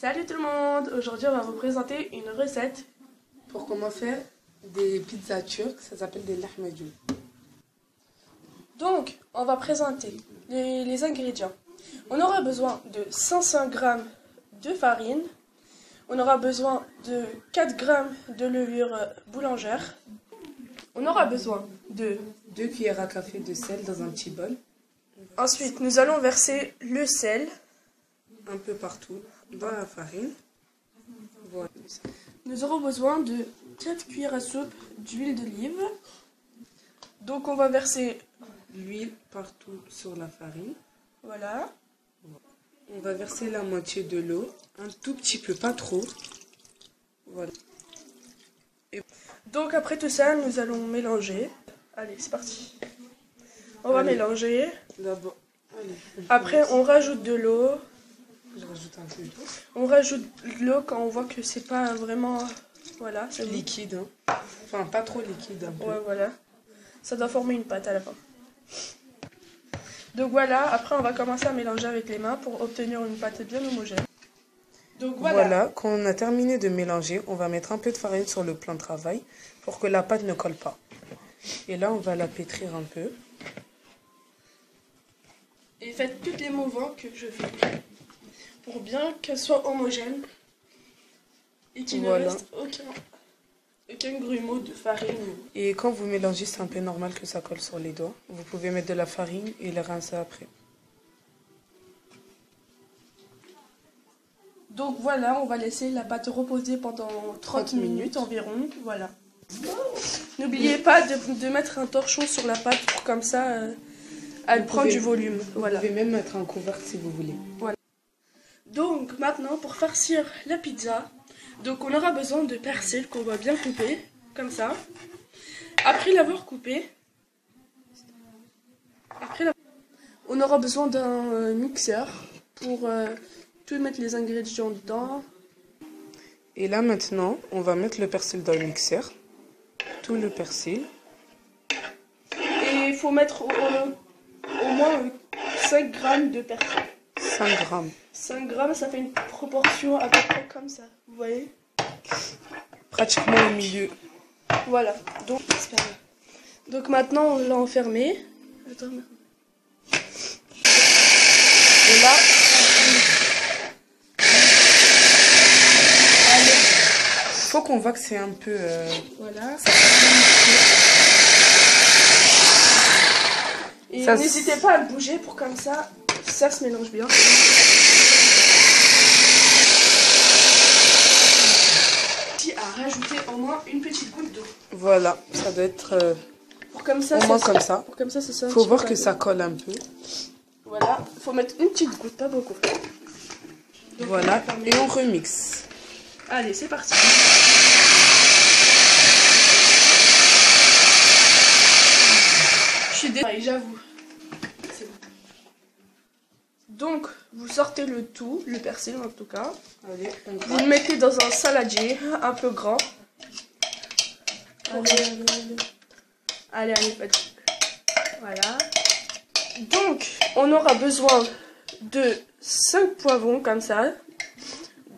Salut tout le monde! Aujourd'hui on va vous présenter une recette pour comment faire des pizzas turques, ça s'appelle des lahmacun. Donc on va présenter les ingrédients. On aura besoin de 500 g de farine, on aura besoin de 4 g de levure boulangère, on aura besoin de 2 cuillères à café de sel dans un petit bol. Ensuite nous allons verser le sel un peu partout dans la farine. Voilà. Nous aurons besoin de 4 cuillères à soupe d'huile d'olive. Donc on va verser l'huile partout sur la farine. Voilà. On va verser la moitié de l'eau, un tout petit peu, pas trop. Voilà. Et donc après tout ça, nous allons mélanger. Allez, c'est parti. On va mélanger. D'abord. Après, on rajoute de l'eau. Je rajoute un peu d'eau. On rajoute de l'eau quand on voit que c'est pas vraiment, voilà, c'est liquide. Hein. Enfin, pas trop liquide. Un peu. Ouais, voilà. Ça doit former une pâte à la fin. Donc voilà. Après, on va commencer à mélanger avec les mains pour obtenir une pâte bien homogène. Donc voilà. Quand on a terminé de mélanger, on va mettre un peu de farine sur le plan de travail pour que la pâte ne colle pas. Et là, on va la pétrir un peu. Et faites tous les mouvements que je fais pour bien qu'elle soit homogène et qu'il ne reste aucun grumeau de farine. Et quand vous mélangez, c'est un peu normal que ça colle sur les doigts. Vous pouvez mettre de la farine et les rincer après. Donc voilà, on va laisser la pâte reposer pendant 30 minutes environ. Voilà. N'oubliez pas de mettre un torchon sur la pâte pour comme ça elle prend du volume. Voilà. Vous pouvez même mettre un couvercle si vous voulez. Voilà. Donc maintenant pour farcir la pizza, donc on aura besoin de persil qu'on va bien couper comme ça. Après l'avoir coupé, on aura besoin d'un mixeur pour tout mettre les ingrédients dedans. Et là maintenant, on va mettre le persil dans le mixeur. Tout le persil. Et il faut mettre au moins 5 g de persil. 5 g. 5 g, ça fait une proportion à peu près comme ça. Vous voyez? Pratiquement au milieu. Voilà. Donc maintenant, on l'a enfermé. Attends. Et là... Faut qu'on voit que c'est un peu... Voilà. Et n'hésitez pas à le bouger pour comme ça se mélange bien. À rajouter au moins une petite goutte d'eau. Voilà, ça doit être pour comme ça, au moins comme ça. Pour comme ça, c'est ça. Faut voir que ça colle un peu. Voilà, faut mettre une petite goutte, pas beaucoup. Donc, voilà, et on remixe. Allez, c'est parti. Je suis désolée, j'avoue. C'est bon. Donc, vous sortez le tout, le persil en tout cas. Allez, vous le mettez dans un saladier un peu grand. Allez, petit. Voilà. Donc, on aura besoin de 5 poivrons comme ça,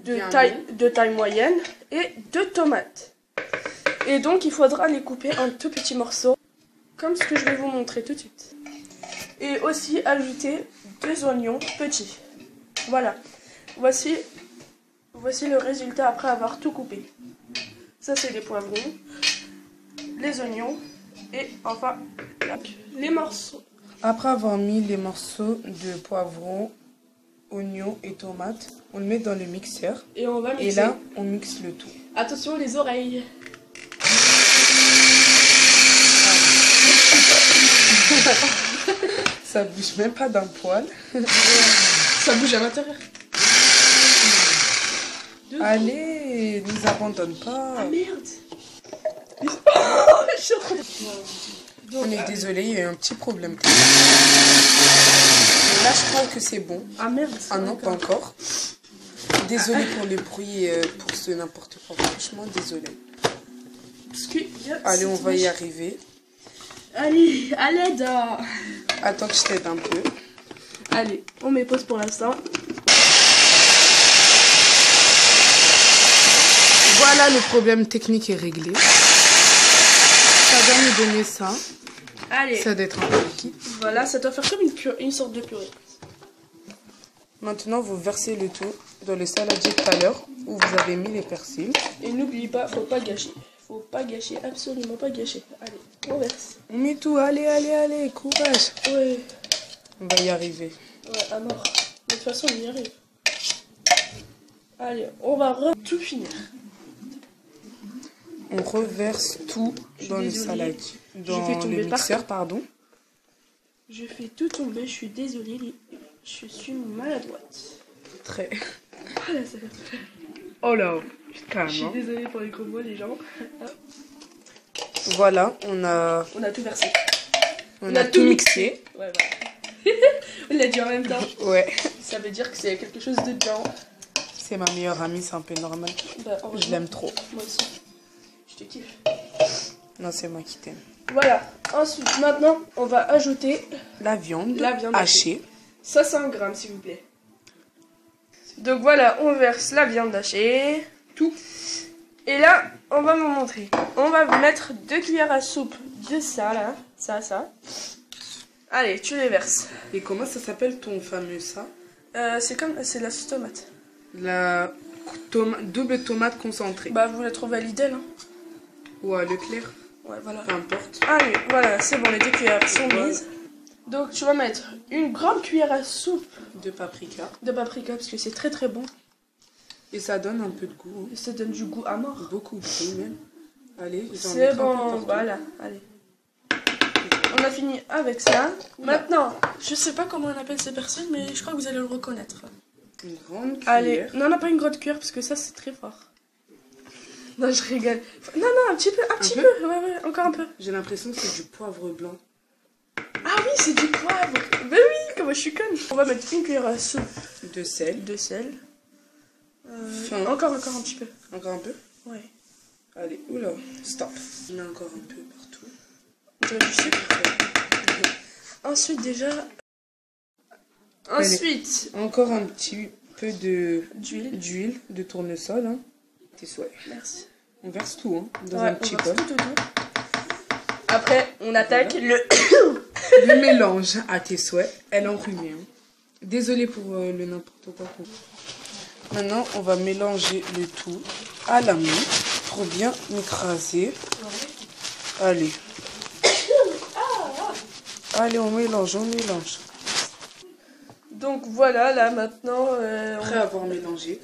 de taille moyenne, et 2 tomates. Et donc, il faudra les couper en tout petits morceaux, comme ce que je vais vous montrer tout de suite. Et aussi ajouter 2 oignons petits. Voilà. Voici le résultat après avoir tout coupé. Ça, c'est les poivrons, les oignons et enfin les morceaux. Après avoir mis les morceaux de poivrons, oignons et tomates, on le met dans le mixeur. Et on va mixer. Et là, on mixe le tout. Attention les oreilles. Ça bouge même pas d'un poil. Ça bouge à l'intérieur. Allez, nous abandonne pas. Ah merde. On est désolé, il y a eu un petit problème. Mais là, je crois que c'est bon. Ah merde. Ah non, pas encore. Désolé pour le bruit, pour ce n'importe quoi. Franchement, désolé. Allez, on va y arriver. Allez, à l'aide. Attends que je t'aide un peu. Allez, on met pause pour l'instant. Voilà, le problème technique est réglé. Ça doit nous donner ça. Allez. Ça doit être un peu liquide. Voilà, ça doit faire comme une sorte de purée. Maintenant, vous versez le tout dans le saladier tout à l'heure où vous avez mis les persils. Et n'oublie pas, faut pas gâcher. Faut pas gâcher, absolument pas gâcher. Allez, on verse. On met tout, allez, courage. Ouais. On va y arriver. Ouais, à mort. De toute façon, on y arrive. Allez, on va tout finir. On reverse tout dans le saladier. Dans le mixeur, pardon. Je fais tout tomber, je suis désolée. Je suis maladroite. Très. Ah là, ça fait... Oh là, calme. Je suis désolée pour les gros mots, les gens. Voilà, on a tout versé. On a tout mixé. Ouais, voilà. On l'a dit en même temps. Ouais. Ça veut dire que c'est quelque chose de bien. C'est ma meilleure amie, c'est un peu normal. Bah, je l'aime trop. Moi aussi. Je te kiffe. Non, c'est moi qui t'aime. Voilà. Ensuite, maintenant, on va ajouter la viande hachée. 500 grammes, s'il vous plaît. Donc voilà, on verse la viande hachée. Tout. Et là, on va vous montrer. On va mettre 2 cuillères à soupe de ça, là. Ça. Allez, tu les verses. Et comment ça s'appelle ton fameux ça? C'est la sauce tomate. La double tomate concentrée. Bah, vous la trouvez à Lidl, hein. Ou à Leclerc. Ouais, voilà. Peu importe. Allez, voilà, c'est bon, les 2 cuillères sont mises. Donc, tu vas mettre une grande cuillère à soupe de paprika. Parce que c'est très très bon. Et ça donne un peu de goût. Et ça donne du goût à mort. Beaucoup de goût même. Allez, c'est bon, voilà, allez. On a fini avec ça. Maintenant, je sais pas comment on appelle ces personnes, mais je crois que vous allez le reconnaître. Une grande cuillère. Allez, non, pas une grande cuillère parce que ça c'est très fort. Non, je rigole. Non, un petit peu, ouais, encore un peu. J'ai l'impression que c'est du poivre blanc. Ah oui, c'est du poivre. Ben oui, comment je suis conne. On va mettre une cuillère à soupe de sel. Encore un petit peu. Encore un peu? Ouais. Allez, oula, stop. On met encore un peu partout. On dirait du sucre. Ensuite, déjà... Ensuite... Allez, encore un petit peu d'huile de tournesol. Hein. Tes souhaits. Merci. On verse tout, hein, dans un petit bol. Tout. Après, on attaque le mélange à tes souhaits. Elle enrhumée. Hein. Désolée pour le n'importe quoi. Maintenant, on va mélanger le tout à la main pour bien écraser. Allez. Allez, on mélange. Donc voilà, là maintenant... Après avoir mélangé.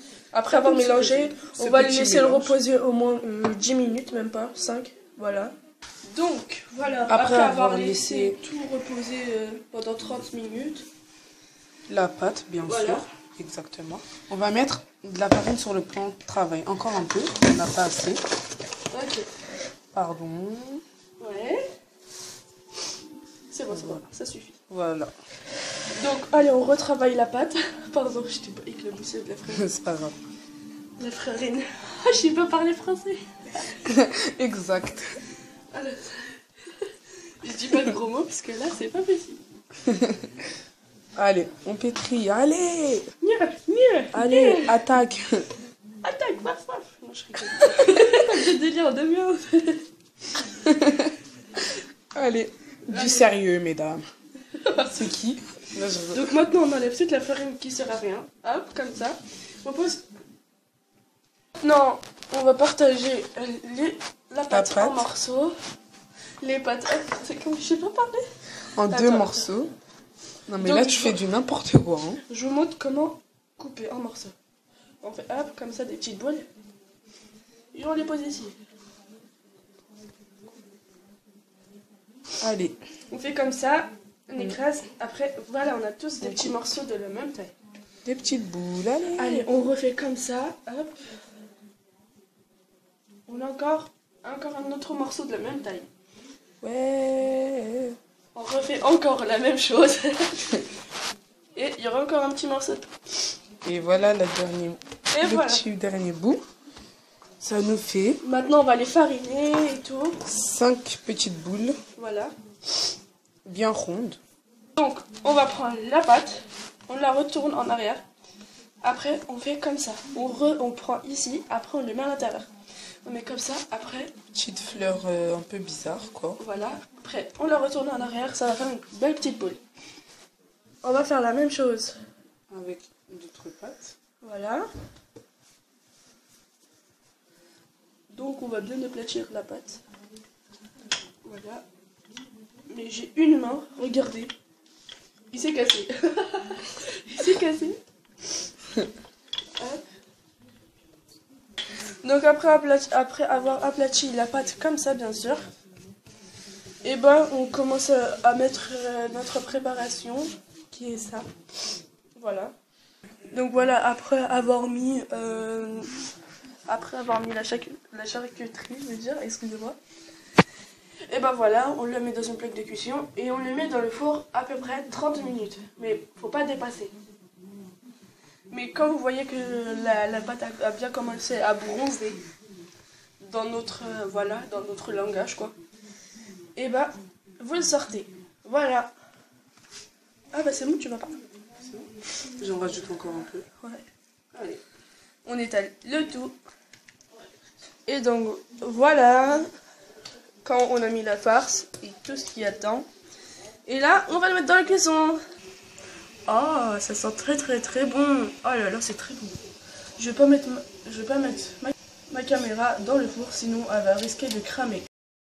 On va le laisser reposer au moins 10 minutes, même pas, 5. Voilà. Donc, voilà, après avoir laissé tout reposer pendant 30 minutes. La pâte, bien sûr. Exactement. On va mettre de la farine sur le plan de travail. Encore un peu, on n'a pas assez. Ok. Pardon. Ouais. C'est bon, ça suffit. Voilà. Donc, allez, on retravaille la pâte. Pardon, je t'ai pas éclaboussé de la farine. C'est pas grave. La farine. Je sais pas parler français. Exact. Alors, je dis pas de gros mots parce que là, c'est pas possible. Allez, on pétrit. Allez. Allez, attaque. Attaque, paf. Non, je rigole. J'ai délire en demi-heure. Allez, du sérieux, mesdames. C'est qui? Donc maintenant, on enlève toute la farine qui sert à rien. Hop, comme ça. On pose... Non, on va partager la pâte en morceaux. Les pâtes, c'est comme je sais pas parler. En 2 morceaux. Non mais donc, là tu fais du n'importe quoi. Hein. Je vous montre comment couper en morceaux. On fait hop, comme ça des petites boules. Et on les pose ici. Allez. On fait comme ça, on écrase. Après, voilà, on a tous des petits morceaux de la même taille. Des petites boules, allez. On refait comme ça, hop. On a encore un autre morceau de la même taille. Ouais. On refait encore la même chose. Et il y aura encore un petit morceau. Et voilà petit dernier bout. Ça nous fait... Maintenant, on va les fariner et tout. 5 petites boules. Voilà. Bien rondes. Donc, on va prendre la pâte. On la retourne en arrière. Après, on fait comme ça. On prend ici. Après, on le met à l'intérieur. On met comme ça, après... Petite fleur un peu bizarre, quoi. Voilà, après on la retourne en arrière, ça va faire une belle petite boule. On va faire la même chose. Avec d'autres pâtes. Voilà. Donc on va bien aplatir la pâte. Voilà. Mais j'ai une main, regardez. Il s'est cassé. Il s'est cassé. Hop. Donc après avoir aplati la pâte comme ça, bien sûr, et ben on commence à mettre notre préparation, qui est ça. Voilà. Donc voilà, après avoir mis la charcuterie, je veux dire, excusez-moi. Et ben voilà, on le met dans une plaque de cuisson et on le met dans le four à peu près 30 minutes. Mais faut pas dépasser. Mais quand vous voyez que la pâte a bien commencé à bronzer dans notre dans notre langage, quoi, et ben vous le sortez. Voilà. Ah bah c'est bon, tu vas pas. J'en rajoute encore un peu. Ouais. Allez. On étale le tout. Et donc voilà, quand on a mis la farce et tout ce qui attend. Et là, on va le mettre dans la cuisson. Oh, ça sent très bon. Oh là là, c'est très bon. Je vais pas mettre ma caméra dans le four, sinon elle va risquer de cramer.